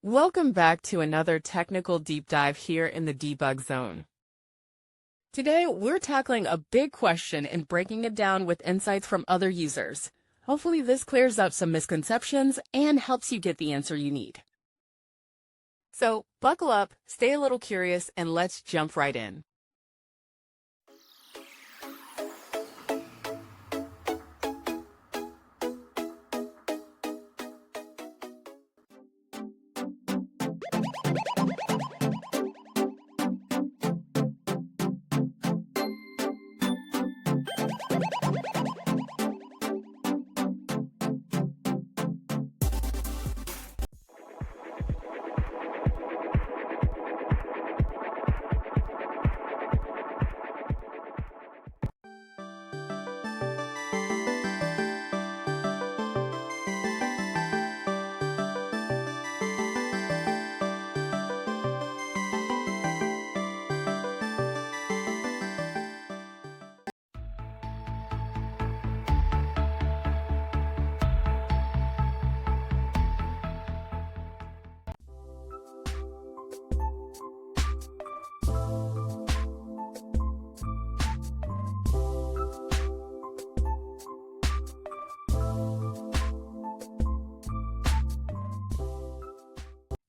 Welcome back to another technical deep dive here in the debug zone. Today, we're tackling a big question and breaking it down with insights from other users. Hopefully this clears up some misconceptions and helps you get the answer you need. So buckle up, stay a little curious, and let's jump right in.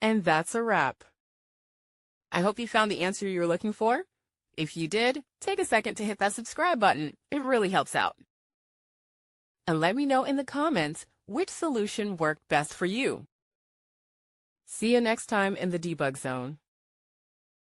And that's a wrap. I hope you found the answer you were looking for. If you did, take a second to hit that subscribe button. It really helps out. And let me know in the comments which solution worked best for you. See you next time in the debug zone.